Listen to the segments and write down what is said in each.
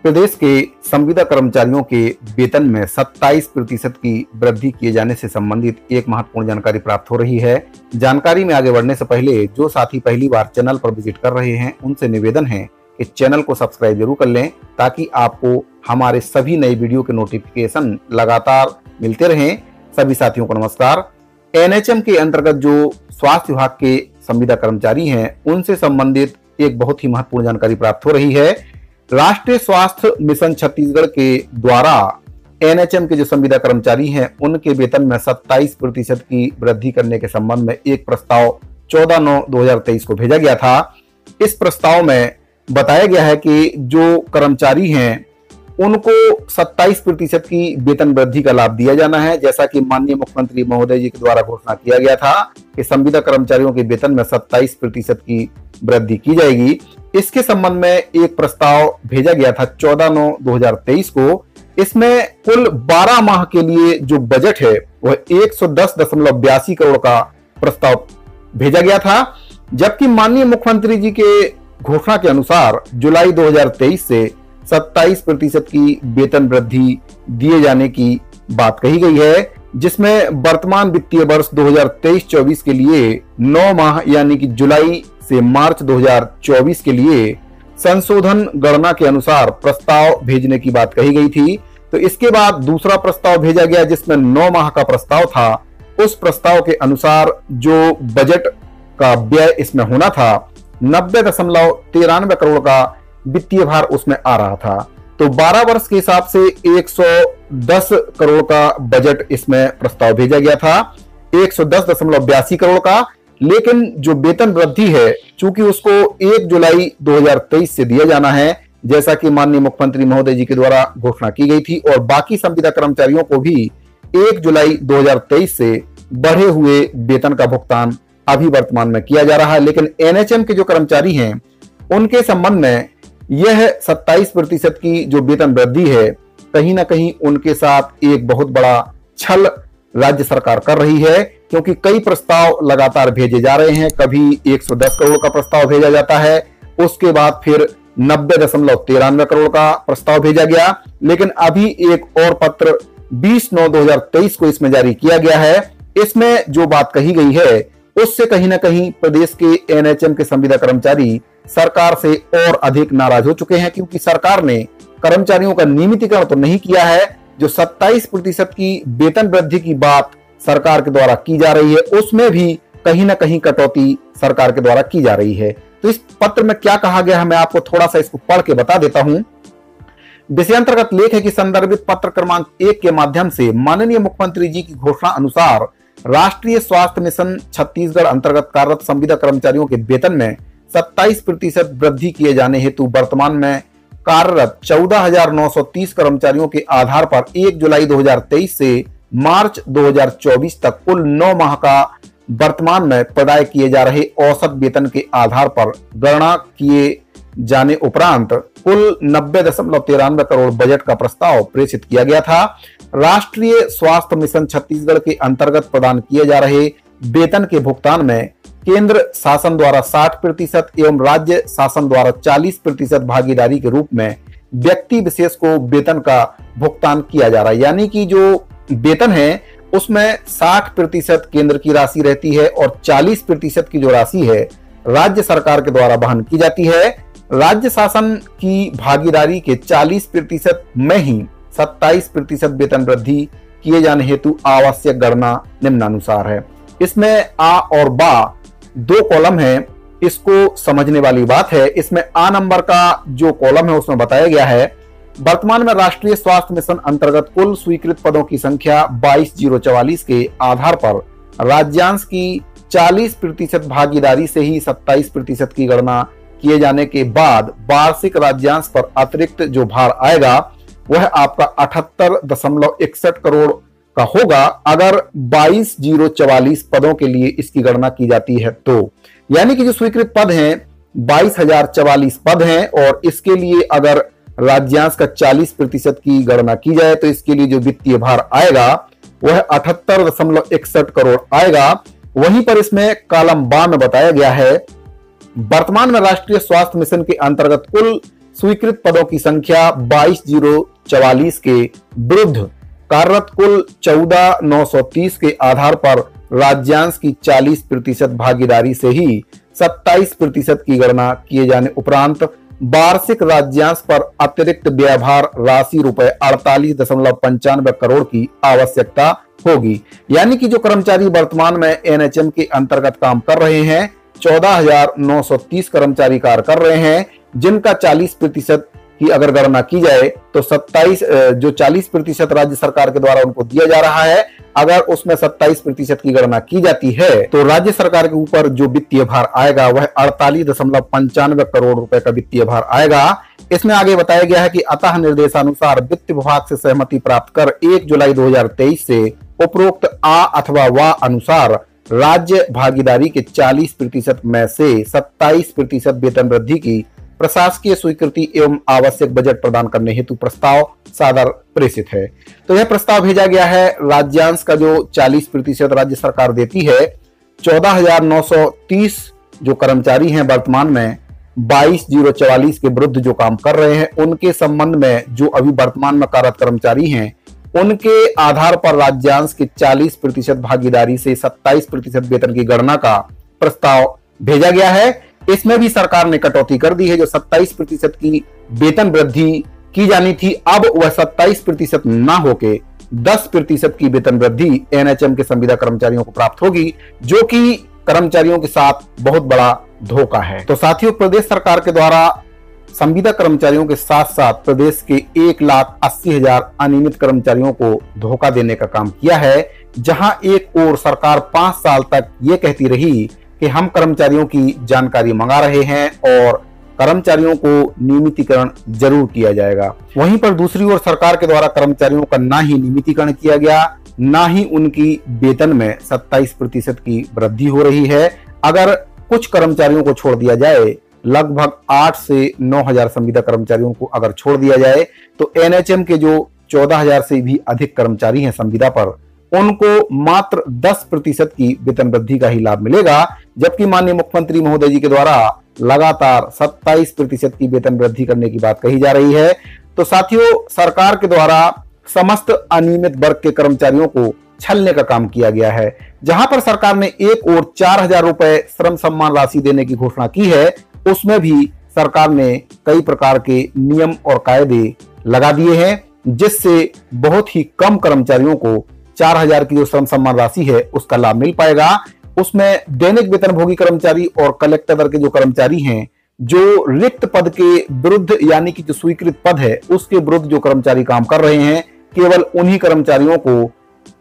प्रदेश के संविदा कर्मचारियों के वेतन में 27% की वृद्धि किए जाने से संबंधित एक महत्वपूर्ण जानकारी प्राप्त हो रही है। जानकारी में आगे बढ़ने से पहले जो साथी पहली बार चैनल पर विजिट कर रहे हैं उनसे निवेदन है कि चैनल को सब्सक्राइब जरूर कर लें ताकि आपको हमारे सभी नई वीडियो के नोटिफिकेशन लगातार मिलते रहें। सभी साथियों को नमस्कार। एनएचएम के अंतर्गत जो स्वास्थ्य विभाग के संविदा कर्मचारी हैं उनसे संबंधित एक बहुत ही महत्वपूर्ण जानकारी प्राप्त हो रही है। राष्ट्रीय स्वास्थ्य मिशन छत्तीसगढ़ के द्वारा एनएचएम के जो संविदा कर्मचारी हैं उनके वेतन में 27% की वृद्धि करने के संबंध में एक प्रस्ताव 14/9/2023 को भेजा गया था। इस प्रस्ताव में बताया गया है कि जो कर्मचारी हैं उनको 27% की वेतन वृद्धि का लाभ दिया जाना है, जैसा कि माननीय मुख्यमंत्री महोदय जी के द्वारा घोषणा किया गया था कि संविदा कर्मचारियों के वेतन में 27% की वृद्धि की जाएगी। इसके संबंध में एक प्रस्ताव भेजा गया था 14/9/2023 को। इसमें कुल 12 माह के लिए जो बजट है वह 110.82 करोड़ का प्रस्ताव भेजा गया था, जबकि माननीय मुख्यमंत्री जी के घोषणा के अनुसार जुलाई 2023 से 27% की वेतन वृद्धि दिए जाने की बात कही गई है, जिसमें वर्तमान वित्तीय वर्ष 2023-24 के लिए 9 माह यानी कि जुलाई से मार्च 2024 के लिए संशोधन गणना के अनुसार प्रस्ताव भेजने की बात कही गई थी। तो इसके बाद दूसरा प्रस्ताव भेजा गया जिसमें 9 माह का प्रस्ताव था। उस प्रस्ताव के अनुसार जो बजट का व्यय इसमें होना था 90.93 करोड़ का वित्तीय भार उसमें आ रहा था। तो 12 वर्ष के हिसाब से 110 करोड़ का बजट इसमें प्रस्ताव भेजा गया था, 110.82 करोड़ का। लेकिन जो वेतन वृद्धि है चूंकि उसको 1 जुलाई 2023 से दिया जाना है, जैसा कि माननीय मुख्यमंत्री महोदय जी के द्वारा घोषणा की गई थी, और बाकी संविदा कर्मचारियों को भी 1 जुलाई 2023 से बढ़े हुए वेतन का भुगतान अभी वर्तमान में किया जा रहा है। लेकिन एनएचएम के जो कर्मचारी हैं उनके संबंध में यह 27% की जो वेतन वृद्धि है कहीं ना कहीं उनके साथ एक बहुत बड़ा छल राज्य सरकार कर रही है, क्योंकि कई प्रस्ताव लगातार भेजे जा रहे हैं। कभी 110 करोड़ का प्रस्ताव भेजा जाता है, उसके बाद फिर 90.93 करोड़ का प्रस्ताव भेजा गया, लेकिन अभी एक और पत्र 20/9/2023 को इसमें जारी किया गया है। इसमें जो बात कही गई है उससे कहीं ना कहीं प्रदेश के एनएचएम के संविदा कर्मचारी सरकार से और अधिक नाराज हो चुके हैं, क्योंकि सरकार ने कर्मचारियों का नियमितीकरण तो नहीं किया है। जो 27% की वेतन वृद्धि की बात सरकार के द्वारा की जा रही है उसमें भी कहीं ना कहीं कटौती सरकार के द्वारा की जा रही है। तो इस पत्र में क्या कहा गया है मैं आपको थोड़ा सा इसको पढ़ के बता देता हूं। विषयांतर्गत लेख है कि संदर्भित पत्र क्रमांक 1 के माध्यम से माननीय मुख्यमंत्री जी की घोषणा अनुसार राष्ट्रीय स्वास्थ्य मिशन छत्तीसगढ़ अंतर्गत कार्यरत संविदा कर्मचारियों के वेतन में 27% वृद्धि किए जाने हेतु वर्तमान में कार्यरत 14,930 कर्मचारियों के आधार पर 1 जुलाई 2023 से मार्च 2024 तक कुल 9 माह का वर्तमान में प्रदाय किए जा रहे औसत वेतन के आधार पर गणना किए जाने उपरांत कुल 90.93 करोड़ बजट का प्रस्ताव प्रेषित किया गया था। राष्ट्रीय स्वास्थ्य मिशन छत्तीसगढ़ के अंतर्गत प्रदान किए जा रहे वेतन के भुगतान में केंद्र शासन द्वारा 60% एवं राज्य शासन द्वारा 40% भागीदारी के रूप में व्यक्ति विशेष को वेतन का भुगतान किया जा रहा है। यानी कि जो वेतन है उसमें 60% केंद्र की राशि रहती है और 40% की जो राशि है राज्य सरकार के द्वारा वहन की जाती है। राज्य शासन की भागीदारी के 40% में ही 27% वेतन वृद्धि किए जाने हेतु आवश्यक गणना निम्नानुसार है। इसमें आ और बा 2 कॉलम है, इसको समझने वाली बात है। इसमें आ नंबर का जो कॉलम है उसमें बताया गया है वर्तमान में राष्ट्रीय स्वास्थ्य मिशन अंतर्गत कुल स्वीकृत पदों की संख्या 22,044 के आधार पर राज्यांश की 40% भागीदारी से ही 27% की गणना किए जाने के बाद वार्षिक राज्यांश पर अतिरिक्त जो भार आएगा वह आपका 78.61 करोड़ का होगा अगर 22,044 पदों के लिए इसकी गणना की जाती है। तो यानी कि जो स्वीकृत पद हैं 22,044 पद हैं और इसके लिए अगर राज्यांश का 40% की गणना की जाए तो इसके लिए जो वित्तीय भार आएगा वह 78.61 करोड़ आएगा। वहीं पर इसमें कॉलम बा में बताया गया है वर्तमान में राष्ट्रीय स्वास्थ्य मिशन के अंतर्गत कुल स्वीकृत पदों की संख्या 22,044 के विरुद्ध कार्यरत कुल 14,930 के आधार पर राज्यांश की 40% भागीदारी से ही 27% की गणना किए जाने उपरांत वार्षिक राज्यांश पर अतिरिक्त व्ययभार राशि रुपए 48.95 करोड़ की आवश्यकता होगी। यानी कि जो कर्मचारी वर्तमान में एनएचएम के अंतर्गत काम कर रहे हैं, 14,930 कर्मचारी कार्य कर रहे हैं, जिनका 40% की अगर गणना की जाए तो 40% राज्य सरकार के द्वारा उनको दिया जा रहा है, अगर उसमें 27% की गणना की जाती है तो राज्य सरकार के ऊपर जो वित्तीय भार आएगा वह 48.95 करोड़ रुपए का वित्तीय भार आएगा। इसमें आगे बताया गया है कि अतः निर्देशानुसार वित्त विभाग से सहमति प्राप्त कर 1 जुलाई 2023 से उपरोक्त आ अथवा वा अनुसार राज्य भागीदारी के 40% में से 27% वेतन वृद्धि की प्रशासकीय स्वीकृति एवं आवश्यक बजट प्रदान करने हेतु प्रस्ताव सादर प्रेषित है। तो यह प्रस्ताव भेजा गया है। राज्यांश का जो 40% राज्य सरकार देती है, 14,930 जो कर्मचारी हैं वर्तमान में 22,044 के विरुद्ध जो काम कर रहे हैं, उनके संबंध में जो अभी वर्तमान में कार्यरत कर्मचारी हैं, उनके आधार पर राज्यांश की 40% भागीदारी से 27% वेतन की गणना का प्रस्ताव भेजा गया है। इसमें भी सरकार ने कटौती कर दी है। जो 27% की वेतन वृद्धि की जानी थी, अब वह 27% ना होके 10% की वेतन वृद्धि एनएचएम के संविदा कर्मचारियों को प्राप्त होगी, जो कि कर्मचारियों के साथ बहुत बड़ा धोखा है। तो साथियों, प्रदेश सरकार के द्वारा संविदा कर्मचारियों के साथ साथ प्रदेश के 1,80,000 अनियमित कर्मचारियों को धोखा देने का काम किया है। जहां एक ओर सरकार 5 साल तक ये कहती रही कि हम कर्मचारियों की जानकारी मंगा रहे हैं और कर्मचारियों को नियमितीकरण जरूर किया जाएगा, वहीं पर दूसरी ओर सरकार के द्वारा कर्मचारियों का ना ही नियमितीकरण किया गया, ना ही उनकी वेतन में 27% की वृद्धि हो रही है। अगर कुछ कर्मचारियों को छोड़ दिया जाए, लगभग 8 से 9,000 संविदा कर्मचारियों को अगर छोड़ दिया जाए, तो एनएचएम के जो 14,000 से भी अधिक कर्मचारी हैं संविदा पर, उनको मात्र 10% की वेतन वृद्धि का ही लाभ मिलेगा, जबकि माननीय मुख्यमंत्री महोदय जी के द्वारा लगातार 27% की वेतन वृद्धि करने की बात कही जा रही है। तो साथियों, सरकार के द्वारा समस्त अनियमित वर्ग के कर्मचारियों को छलने का काम किया गया है। जहां पर सरकार ने एक ओर 4,000 रुपए श्रम सम्मान राशि देने की घोषणा की है, उसमें भी सरकार ने कई प्रकार के नियम और कायदे लगा दिए हैं, जिससे बहुत ही कम कर्मचारियों को 4,000 की जो श्रम सम्मान राशि है उसका लाभ मिल पाएगा। उसमें दैनिक वेतनभोगी कर्मचारी और कलेक्टर दर के जो कर्मचारी हैं, जो रिक्त पद के विरुद्ध यानी कि जो स्वीकृत पद है उसके विरुद्ध जो कर्मचारी काम कर रहे हैं, केवल उन्हीं कर्मचारियों को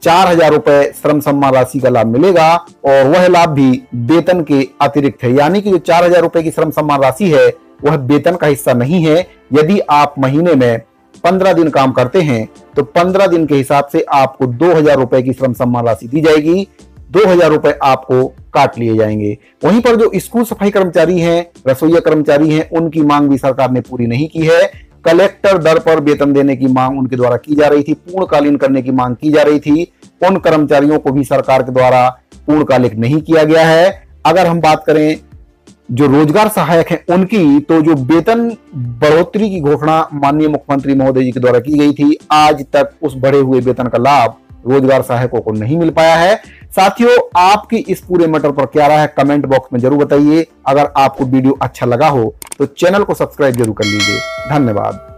4,000 रुपए श्रम सम्मान राशि का लाभ मिलेगा, और वह लाभ भी वेतन के अतिरिक्त है। यानी कि जो 4,000 रुपए की श्रम सम्मान राशि है वह वेतन का हिस्सा नहीं है। यदि आप महीने में 15 दिन काम करते हैं तो 15 दिन के हिसाब से आपको 2,000 रुपए की श्रम सम्मान राशि दी जाएगी, 2,000 रुपए आपको काट लिए जाएंगे। वहीं पर जो स्कूल सफाई कर्मचारी हैं, रसोईया कर्मचारी हैं, उनकी मांग भी सरकार ने पूरी नहीं की है। कलेक्टर दर पर वेतन देने की मांग उनके द्वारा की जा रही थी, पूर्णकालीन करने की मांग की जा रही थी, उन कर्मचारियों को भी सरकार के द्वारा पूर्णकालिक नहीं किया गया है। अगर हम बात करें जो रोजगार सहायक हैं उनकी, तो जो वेतन बढ़ोतरी की घोषणा माननीय मुख्यमंत्री महोदय जी के द्वारा की गई थी, आज तक उस बढ़े हुए वेतन का लाभ रोजगार सहायकों को नहीं मिल पाया है। साथियों, आपकी इस पूरे मैटर पर क्या राय है कमेंट बॉक्स में जरूर बताइए। अगर आपको वीडियो अच्छा लगा हो तो चैनल को सब्सक्राइब जरूर कर लीजिए। धन्यवाद।